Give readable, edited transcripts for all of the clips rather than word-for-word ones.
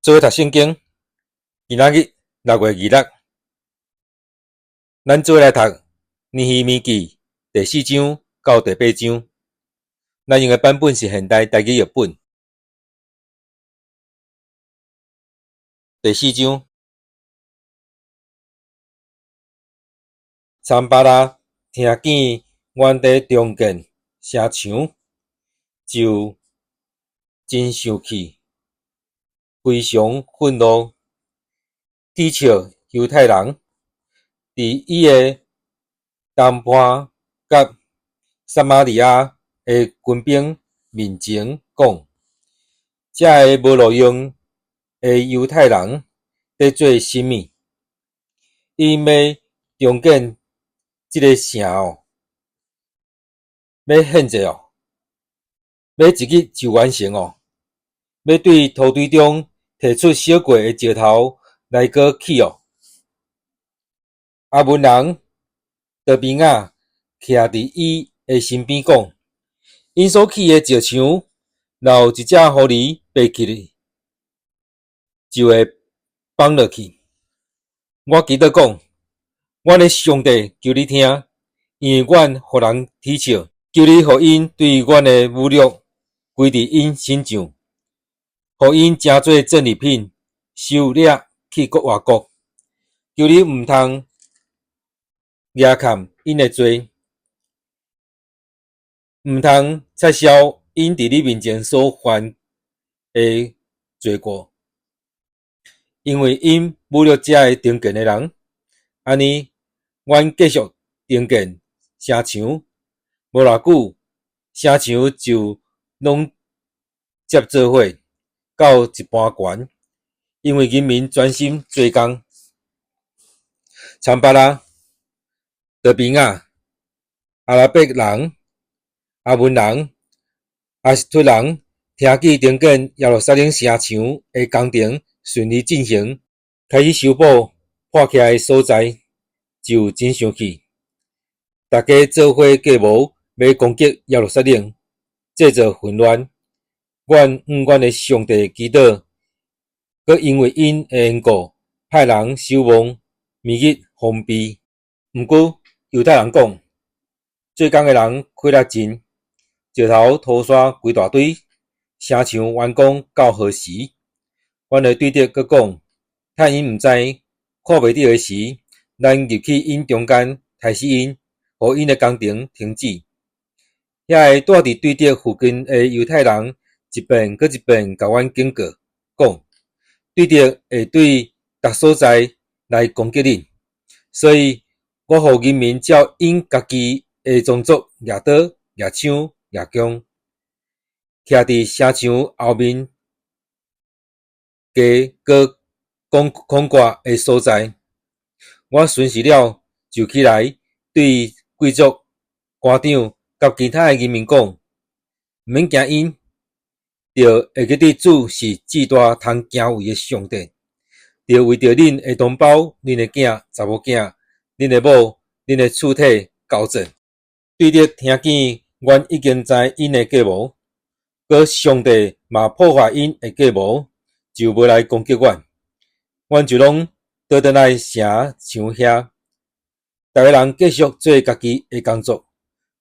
做伙读圣经，今仔日6月26，咱做伙来读尼希米记第4章到第8章。咱用的版本是现代台语译本。第4章，参巴拉听见阮伫中间声响，就真生气，非常愤怒，指笑犹太人，伫伊的谈判甲撒玛利亚的军兵面前讲：这个无路用的犹太人在做甚物？因要重建这个城要献祭要一日就完成要对土堆中摕出小过的石头来个起阿文人德比亚徛伫伊的身边讲：因所起的石墙，若有一只狐狸爬起就会放落去。我记得讲，阮的上帝求你听，因为阮互人耻笑，求你互因对阮的侮辱归伫因身上，互因成做战利品，收掠去外国。求你毋通掠看因的罪，毋通撤销因伫你面前所犯的罪过，因为因侮辱这个中间的人。安尼，阮继续重建城墙，无偌久，城墙就拢接做伙到一半悬，因为人民专心做工。参巴拉、德比亚、阿拉伯人、阿文人、阿斯突人听见重建耶路撒冷城墙的工程顺利进行，开始修补破起来的所在，就真生气。大家做伙计谋要攻击耶路撒冷，制造混乱。阮向阮的上帝祈祷，搁因为因的缘故，派人守望，明日封闭。毋过犹太人讲，做工的人气力真，石头涂刷规大堆，城墙完工到何时？阮的对着搁讲，趁因毋知，看袂到的时，咱入去因中间，杀死因，互因的工程停止。遐个住伫对着附近的犹太人，一遍搁一遍甲阮警告，讲对着会对逐所在来攻击恁，所以我互人民照因家己的种族掠刀、掠枪、掠弓，徛伫城墙后面加个空旷的所在。我巡视了，就起来对贵族、官长甲其他的人民讲：毋免惊因，着会记得主是至大通敬畏的上帝，着为着恁的同胞、恁的囝、查某囝、恁的某、恁的厝体交战。对着听见阮已经知因的计谋，搁上帝嘛破坏因的计谋，就无来攻击阮，阮就拢倒转来城墙遐。逐个人继续做家己的工作。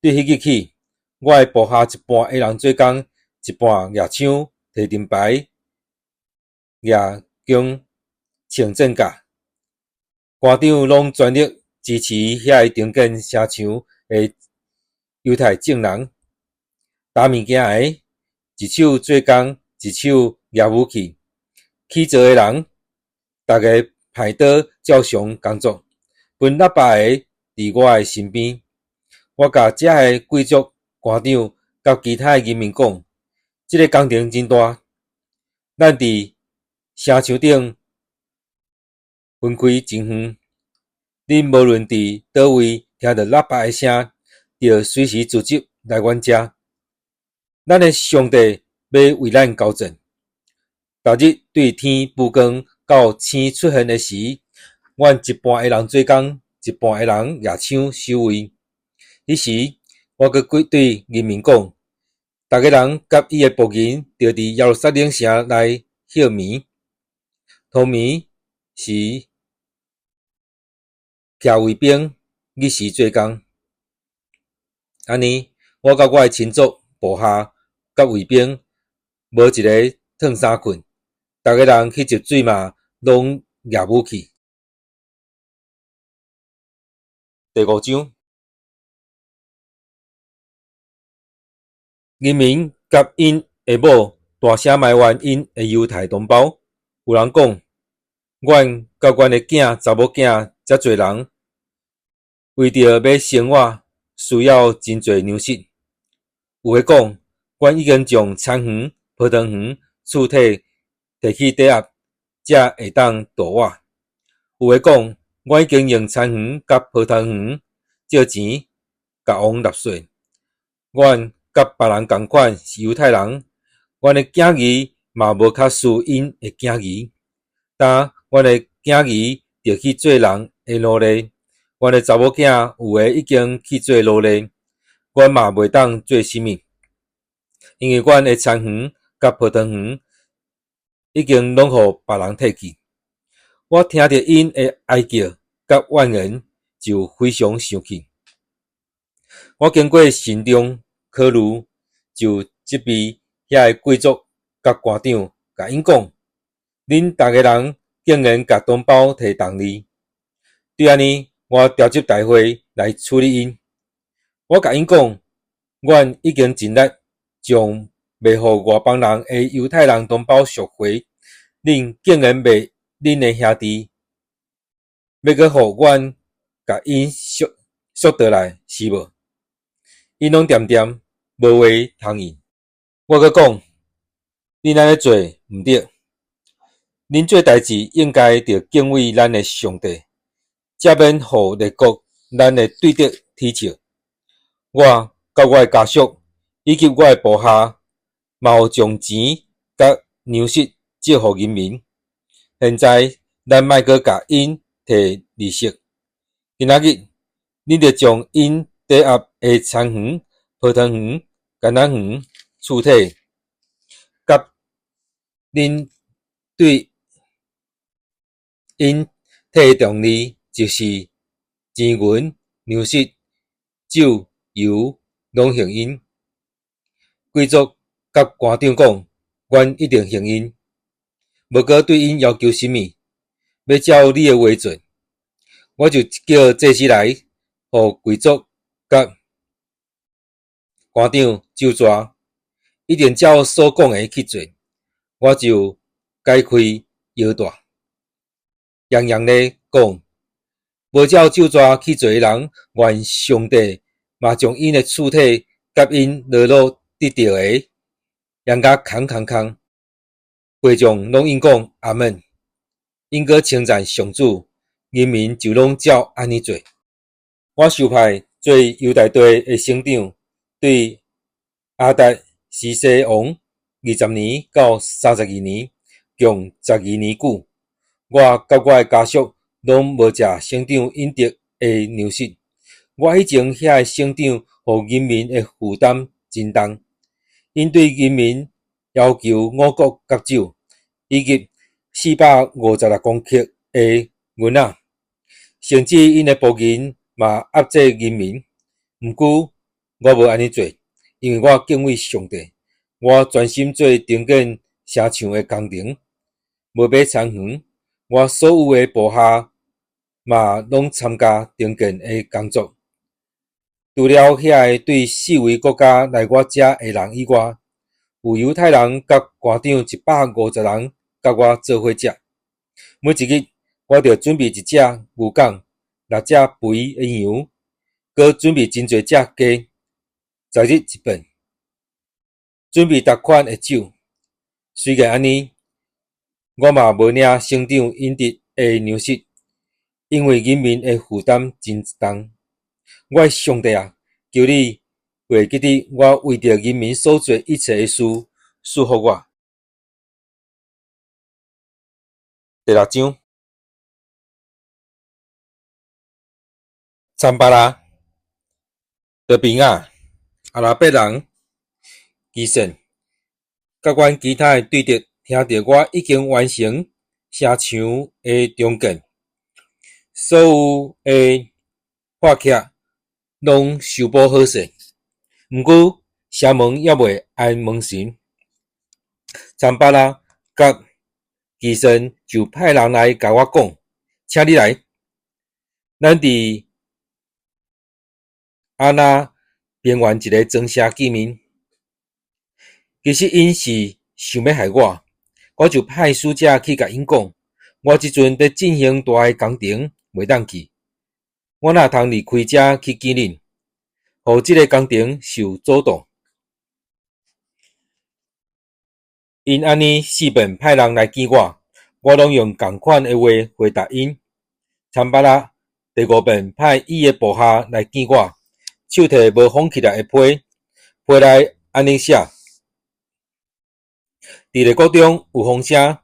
对迄日起，我会部下一半的人做工，一半掠枪、摕盾牌、掠弓、穿战甲。官长拢全力支持遐个重建城墙的犹太证人。打物件的，一手做工，一手掠武器。起造的人，逐个派刀照常工作。分喇叭的伫我的身边。我甲遮个贵族、官长甲其他的人民讲，这个工程真大，咱伫城墙顶分开真远，恁无论伫倒位听到喇叭的声，就随时组织来阮遮。咱的上帝要为咱交战。逐日对天曝光到星出现的时，阮一半的人做工，一半的人掠枪守卫。迄时，我阁对人民讲，逐个人甲伊的仆人着伫耶路撒冷城内歇眠。汤米是徛卫兵日时做工。安尼，我甲我诶亲族、部下、甲卫兵无一个脱衫困，逐个人去集水嘛，拢举武器。第五章，人民甲因诶某大声埋怨因诶犹太同胞。有人讲，阮甲阮诶囝、查某囝遮侪人，为着要生活，需要真侪粮食。有诶讲，阮已经将田园、泡汤园、厝体摕去抵押，才会当度活。有诶讲，阮已经用田园甲泡汤园借钱甲王纳税。阮甲别人共款是犹太人，阮诶囝儿嘛无较输因诶囝儿。但阮诶囝儿着去做人诶奴隶，阮诶查某囝有诶已经去做奴隶，阮嘛袂当做啥物，因为阮诶田园甲泡汤园已经拢互别人摕去。我听着因诶哀叫甲怨言，就非常生气。我经过慎重考虑，就责备遐诶贵族甲官长，甲因讲：恁逐个人竟然甲同胞摕同利。对安尼，我召集大会来处理因。我甲因讲，阮已经尽力将袂互外邦人诶犹太人同胞赎回，恁竟然袂恁诶兄弟，要阁互阮甲因赎倒来是无？因拢点点无话通应。我阁讲，恁安尼做毋对，恁做代志应该着敬畏咱诶上帝，才免互列国咱诶对敌踢笑。我甲我诶家属以及我诶部下，嘛有将钱甲粮食借互人民。现在咱莫阁甲因摕利息。今仔日，恁着将因抵押诶田园、泡汤园、橄榄园、厝体，甲恁对因摕诶重利，就是钱银、粮食、酒、油，拢还因。贵族甲官长讲，阮一定还因，无阁对因要求啥物，要照你诶话做。我就叫祭司来，互贵族甲官长就抓，一定照所讲诶去做。我就解开腰带，洋洋咧讲，无照就抓去做诶人，愿上帝嘛将因诶厝体甲因落落得到诶，扬甲空空空。会众拢应讲阿门，应该称赞上主，人民就拢照安尼做。我受派做犹大队诶省长，对阿达西西王20年到32年，共12年久。我甲我诶家属拢无食省长应得诶粮食。我以前遐诶省长，互人民诶负担真重，因对人民要求5谷甲酒，以及456公克诶银仔，甚至因诶仆人嘛压制人民。毋过我无安尼做，因为我敬畏上帝，我专心做重建城墙诶工程，无买田园。我所有诶部下嘛拢参加重建诶工作。除了遐个对4位国家来我遮诶人以外，有犹太人甲官长150人甲我做伙食。每一日我着准备1只牛犅、6只肥诶羊，搁准备真侪只鸡，10日一顿。准备逐款诶酒。虽然安尼，我嘛无领省长应得诶粮食，因为人民诶负担真重。我诶上帝啊，求你袂记得我为着人民所做一切诶事，赐福我。第6章，参巴拉、德比亚、阿拉伯人、基圣，甲阮其他诶对敌听着我已经完成城墙的中间，所有的破壳拢修补好势。毋过城门还未安门神，参巴拉甲基神就派人来甲我讲，请你来，咱伫安那边缘一个庄社见面。其实因是想要害我，我就派使者去甲因讲，我即阵伫进行大诶工程，袂当去。我若通离开遮去见恁，互即个工程受阻挡。因安尼四遍派人来见我，我拢用共款诶话回答因。参巴拉第五遍派伊诶部下来见我，手摕无封起来诶批，批来安尼写。伫内国中有风声，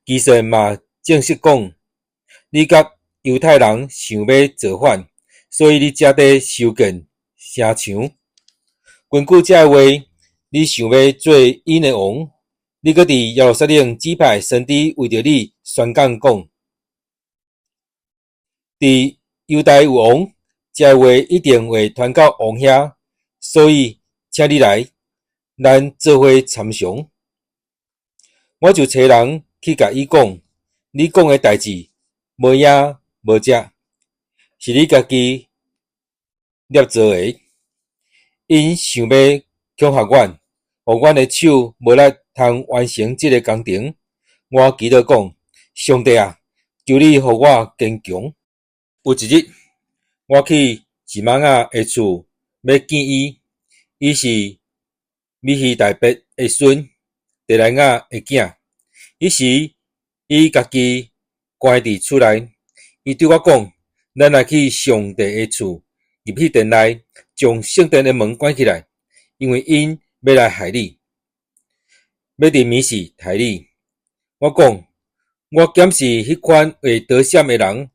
基神嘛正式讲，你甲犹太人想要造反，所以你才得修建城墙。根据这话，你想要做因的王，你搁伫耶路撒冷指派先知为着你宣讲讲，伫犹大有王，这话一定会传到王遐，所以请你来，咱做伙参详。我就找人去甲伊讲，你讲诶代志无影无只，是你家己捏造诶。因想要恐吓阮，互阮诶手无力通完成即个工程。我祈祷讲，上帝啊，求你互我坚强。有一日，我去吉玛雅诶厝要见伊，伊是米希大伯诶孙，第莱雅诶囝。迄时，伊家己关伫厝内，伊对我讲：“咱来去上帝诶厝，入去殿内，将圣殿诶门关起来，因为因要来害你，要伫暝时害你。”我讲：“我检视迄款会得闪诶人，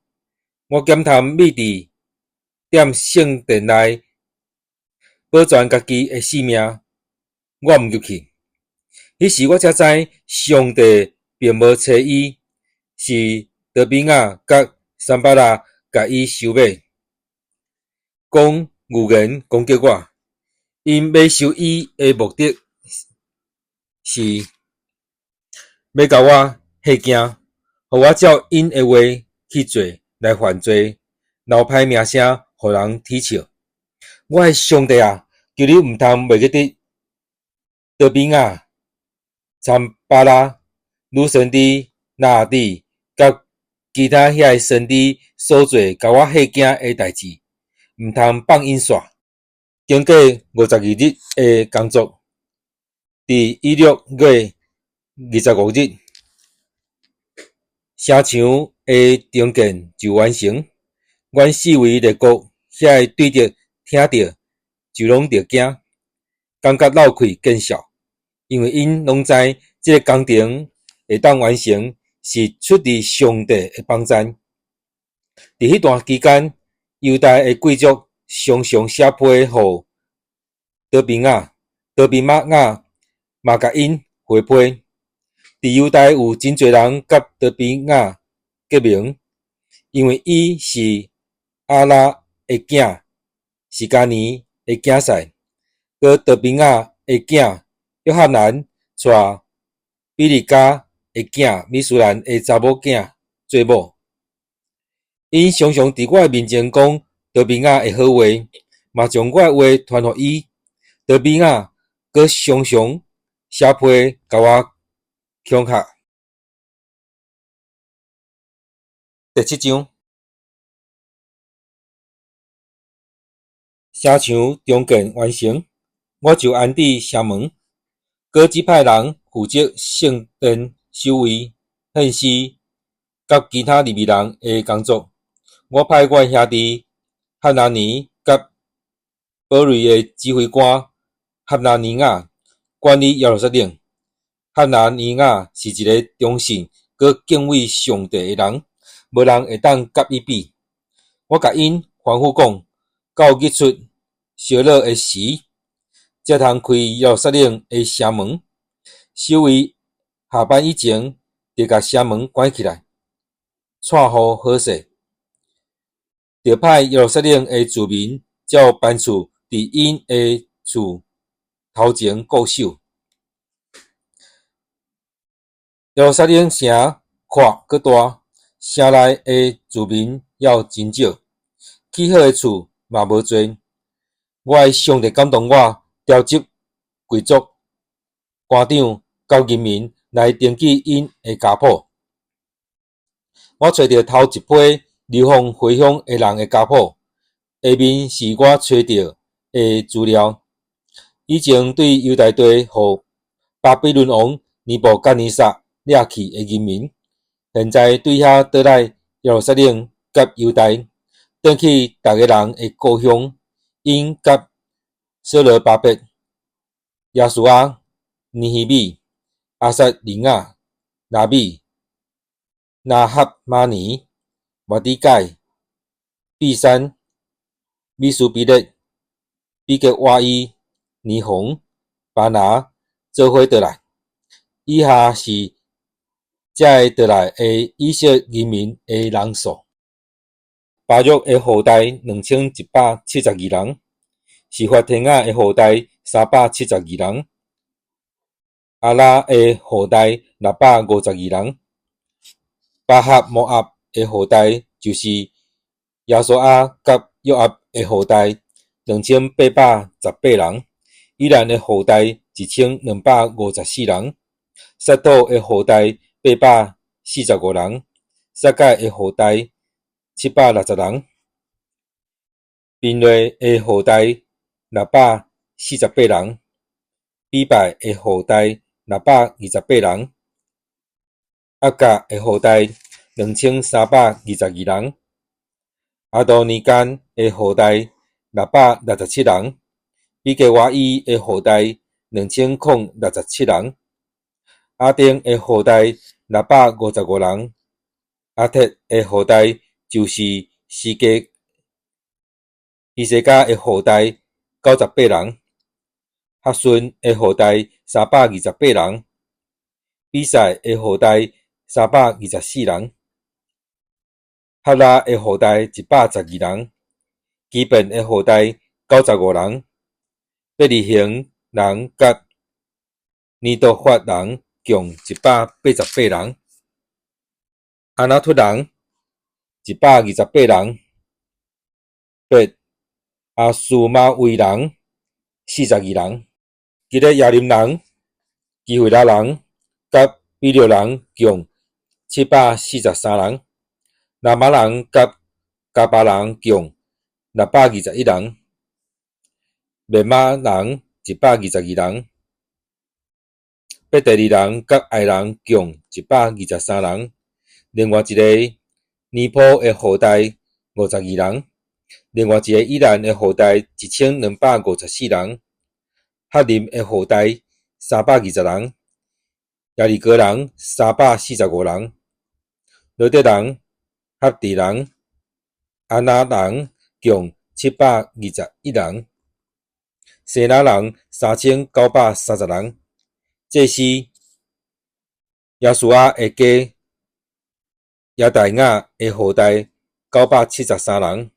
我检谈秘伫踮圣殿内保全家己诶性命，我毋入去。”迄时我才知上帝并无找伊，是德比亚甲三巴拉甲伊收买，讲语言攻击我。因要收伊诶目的是要甲我吓惊，互我照因诶话去做来犯罪，留歹名声，互人讥笑。我诶上帝啊，求你毋通袂记得德比亚、参巴拉、女先知、拿底，甲其他遐个先知所做甲我吓惊诶代志，毋通放因煞。经过52日诶工作，伫16月25日，城墙诶中建就完成。阮四围列国遐个对着听着，就拢着惊，感觉闹开见笑，因为因拢知即个工程会当完成，是出自上帝诶帮助。伫迄段期间，犹大诶贵族常常写批互德比亚，德比亚嘛甲因回批。伫犹大有真侪人甲德比亚结盟，因为伊是阿拉诶囝，是加尼诶囝婿，佮德比亚诶囝约翰南娶比利加诶囝米苏兰诶查某囝做某。因常常伫我诶面前讲德比亚诶好话，嘛将我诶话传互伊。德比亚佮常常写批甲我恐吓。第7章，城墙中建完成，我就安置城门，搁指派人负责圣殿守卫、献诗，甲其他利未人诶工作。我派我兄弟哈拿尼甲保瑞诶指挥官哈拿尼亚管理耶路撒冷。哈拿尼亚是一个忠信佮敬畏上帝诶人，无人会当甲伊比。我甲因吩咐讲，到日出小日诶时，才通开耶路撒冷诶城门。守卫下班以前，就甲城门关起来，串互好势。就派耶路撒冷的居民照班厝伫因的厝头前固守。耶路撒冷城宽搁大，城内的居民也真少，起好的厝嘛无多。我的上帝感动我，召集贵族、官长甲人民来登记因的家谱。我找到头一批流放回乡的人的家谱，下面是我找到的资料。以前对犹大地互巴比伦王尼布甲尼撒掠去的人民，现在对遐倒来耶路撒冷甲犹大，转去逐个人的故乡，因甲所罗巴伯、耶稣啊、尼希米、阿撒利亚、拿米、拿哈马尼、马底改、毕山、米苏比勒、比格瓦伊、尼红、巴拿做伙倒来。以下是这倒来的以色人民的人数：巴约的后代2172人，是法天雅的后代372人，阿拉的后代652人，巴哈摩押的后代就是亚索亚甲约押的后代2818人，以兰的后代1254人，撒土的后代845人，撒盖的后代760人，宾瑞的后代648人，比拜的后代628人，阿甲的后代2322人，阿多尼干的后代667人，比格瓦伊的后代2067人，阿丁的后代655人，阿特的后代就是西西家的后代98人，哈顺的后代328人，比赛的后代324人，哈拉的后代112人，基本的后代95人，伯利恒人甲尼多法人共188人，阿那突人128人，伯阿苏马维人42人，吉勒亚林人、基会拉人甲比留人共743人，拿马人甲加巴人共621人，缅马人122人，伯特利人甲爱人共123人，另外一个尼坡的后代52人，另外一个以兰的后代1254人，哈林的后代320人，亚利哥人345人，罗德人、哈迪人、阿那人共721人，西拿人3930人。这是耶稣啊的家亚大雅的后代973人，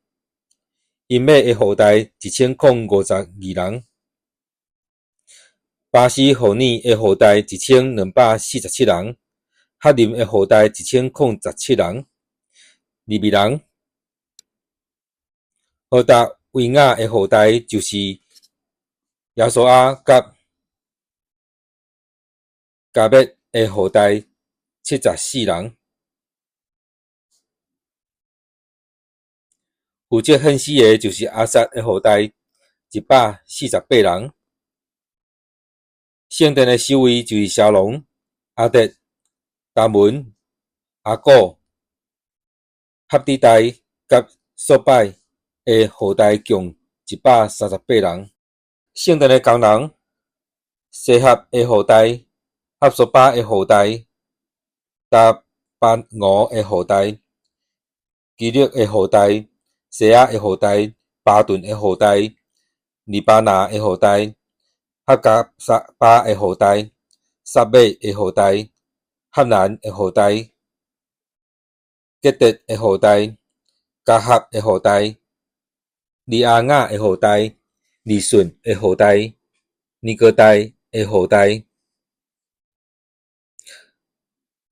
因麦的后代1052人，巴西后尼的后代1247人，哈林的后代1017人，利未人，何达维亚的后代就是耶稣啊甲加别的后代74人，负责恨死的就是阿萨的后代148人，圣殿的守卫就是沙龙、阿德、达文、阿古、哈迪代甲索拜的后代共138人，圣殿的工人、西哈的后代、哈索巴的后代、达巴俄的后代、基勒的后代、西亚的后代、巴顿的后代、利巴拿的后代、哈加萨巴的后代、撒贝的后代、合兰的后代，结德的后代，加合的后代，利阿雅的后代，利顺的后代，尼哥代的后代，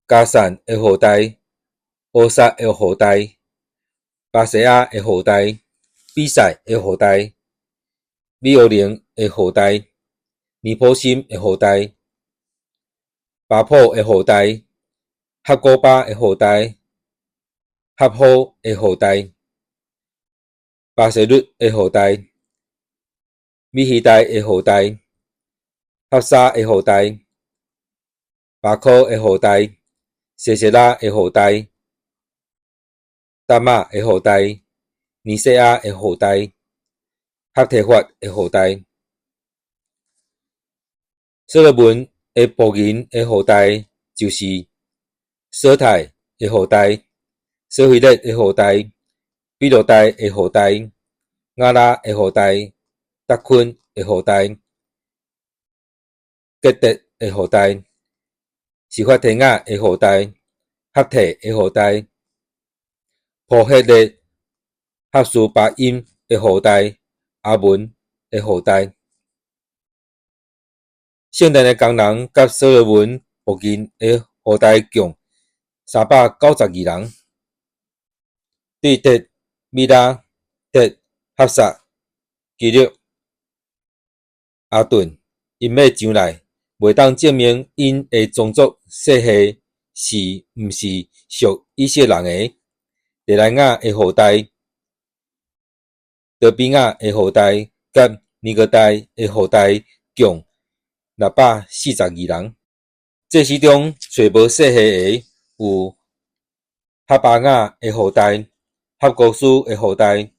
加散的后代，欧萨的后代，巴西亚的后代，比赛的后代，米欧灵的后代，尼波心的后代，巴普的后代，哈古巴的后代，哈普的后代，巴西律的后代，米希代的后代，哈沙的后代，巴科的后代，谢谢拉的后代，达玛的后代，尼西亚的后代，哈提法的后代，所罗门的仆人的后代就是sở泰的后代，sở菲勒的后代，比罗代的后代，亚拉的后代，达昆的后代，结德的后代，是法提亚的后代，合提的后代，普赫勒哈苏巴音的后代，阿文的后代。圣殿的工人甲所罗门仆人的后代共392人，对德、米拉、德、哈萨、基律、阿顿，因要上来，袂当证明因的宗族世系是毋是属以色列人的。利莱雅的后代、德比亚的后代甲尼哥代的后代共642人。这其中找无世系的有哈巴雅的后代、哈古斯的后代、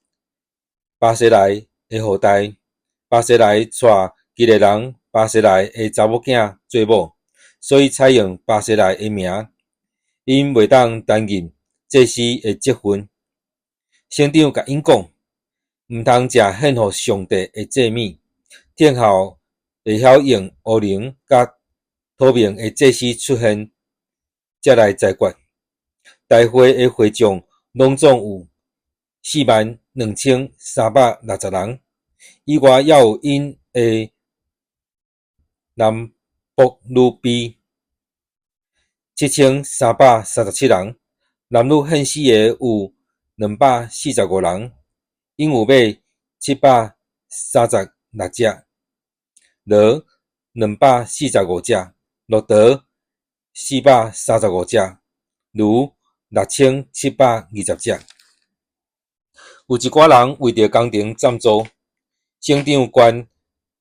巴西莱的后代。巴西莱娶基列人巴西莱的查某囝做某，所以采用巴西莱的名。因袂当担任祭司的职分。省长甲因讲，毋通食献予上帝的祭物，天后会晓用乌灵甲土明的祭司出现，才来裁决。大会的会众拢总有42360人，以外还有因的南北女婢7337人，男女献死的有245人，鹦鹉马736只，鹅245只，骆驼435只，驴6720只。有一寡人为着工程占座，省长捐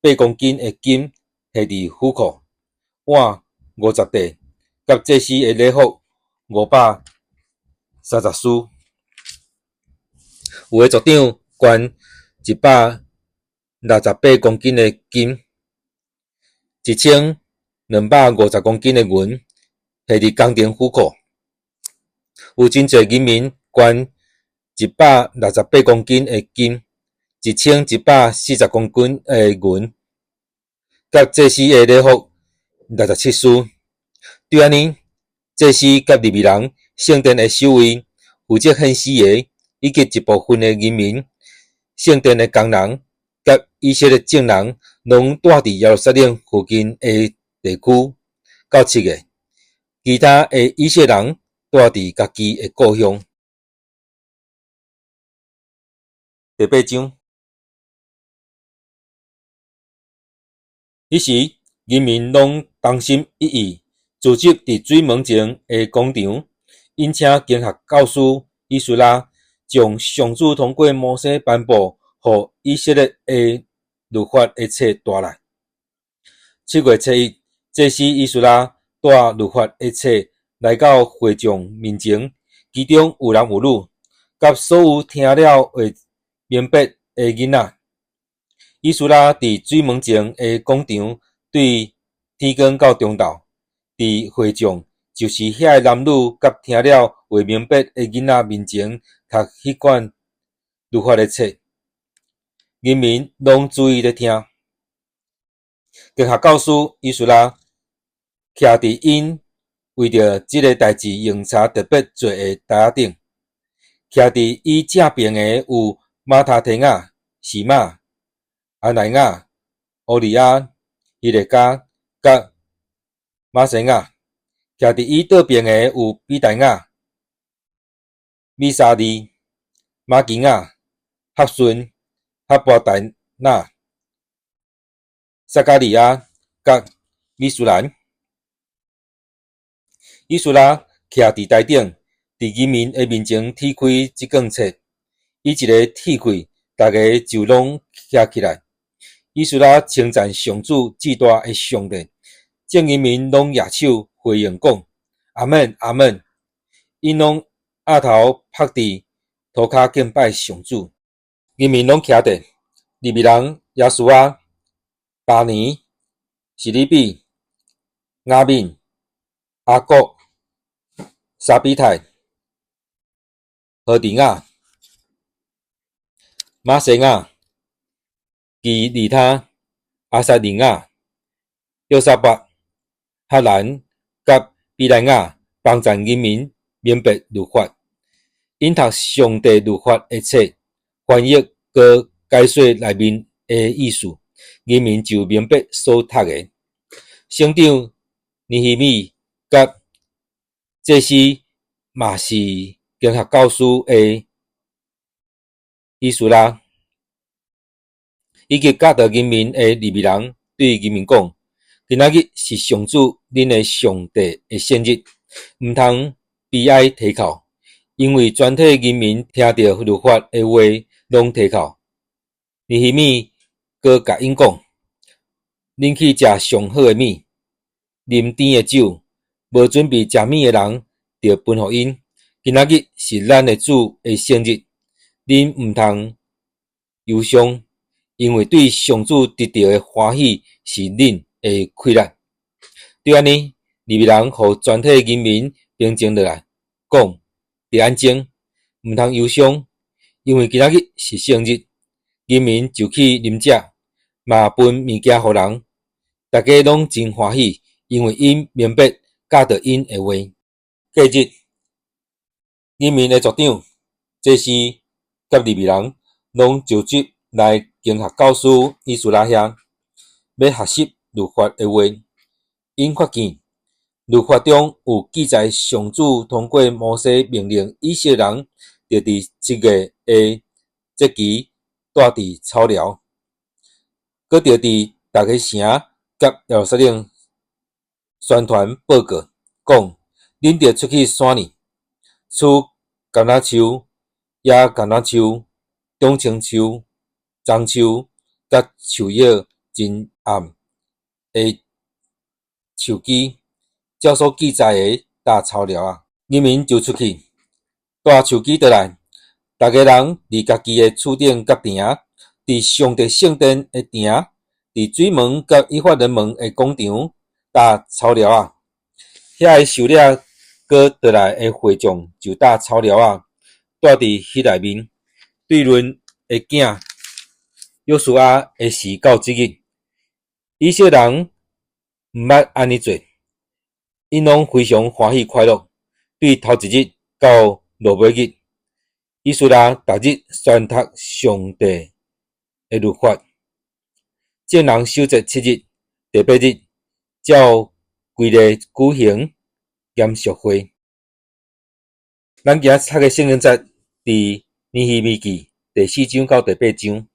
8公斤的金下伫府库，碗50块，甲祭司的礼服530丝。有的族长捐168公斤的金，1250公斤的银下伫工程府库。有真侪人民捐168公斤的金，1140公斤的银，甲祭司的礼服67丝。对安尼，祭司甲利未人、圣殿的守卫、负责献死的，以及一部分的人民、圣殿的工人甲以色列众人，拢住伫耶路撒冷附近的地区到7月。其他的以色列人住伫家己的故乡。第8章，彼时人民拢同心一意，组织伫水门前的广场，因请经学教师以斯拉将上主通过摩西颁布予以色列的律法的册带来。7月初1，祭司以斯拉带律法的册来到会众面前，其中有男有女，甲所有听了话明白的囡仔。以斯拉伫水门前的广场对天光到中昼，伫会众，就是遐个男女甲听了话明白的囡仔面前读迄卷律法的册，人民拢注意咧听。经学教师以斯拉徛伫因为着即个代志用茶特别做诶台仔顶，徛伫伊正边诶有马他天雅、西马、阿乃雅、欧利亚、希勒加、甲马西亚，徛伫伊倒边诶有比代雅、米沙利、马吉亚、合顺、哈巴代纳、撒加利亚、甲米苏兰。伊苏拉徛伫台顶，伫人民诶面前铁开即卷册，伊一个铁开，大家就拢徛起来。伊苏拉称赞上主至大诶上帝，众人民拢举手回应讲：阿门，阿门。因拢额头拍伫涂骹敬拜上主。人民拢徛伫利未人耶稣啊、巴尼、示利比、雅敏、阿国、沙比泰、何迪亚、马西亚、基利他、阿萨利亚、约沙巴、哈兰、甲比莱亚帮助人民明白律法，因读上帝律法的册，翻译和解说内面的意思，人民就明白所读的。省长尼希米甲这是嘛是经学教师的伊苏拉，以及教导人民的利未人对人民讲：今仔日是上主恁的上帝的生日，毋通悲哀啼哭，因为全体人民听到律法的话，拢啼哭。尼希米阁甲因讲：恁去食上好的米，啉甜的酒，无准备食米的人，就分互因。今仔日是咱的主的生日，恁毋通忧伤，因为对上主得到的欢喜是恁的快乐。对安尼，利未人互全体人民平静落来，讲：得安静，毋通忧伤，因为今仔日是圣日，人民就去啉食，嘛分物件互人，大家拢真欢喜，因为因明白教导因的话。隔日，人民的族长，这是甲利未人，拢召集来经学教师伊苏拉遐，要学习律法的话。因发现律法中有记载，上主通过摩西命令以色列人，着伫7月的节期住伫草寮，搁着伫大家城甲耶路撒冷宣传报告，讲恁着出去山里，取橄榄树、野橄榄树、中青树、樟树，甲树叶真暗的树枝，照所记载的搭草寮啊。人民就出去搭树枝倒来，大家人伫家己的厝顶甲埕，伫上帝圣殿的埕，伫水门甲以法莲门的广场搭草寮啊。遐个狩猎搁倒来的会众就搭草寮啊，住伫迄内面。对论的囝约书亚的事到即日，以色列人毋捌安尼做，因拢非常欢喜快乐。对头一日到落尾日，以斯拉逐日宣读上帝的律法，众人守节7日，第8日照规例举行严肃会。咱今仔读的圣经节伫尼希米记第4章到第8章。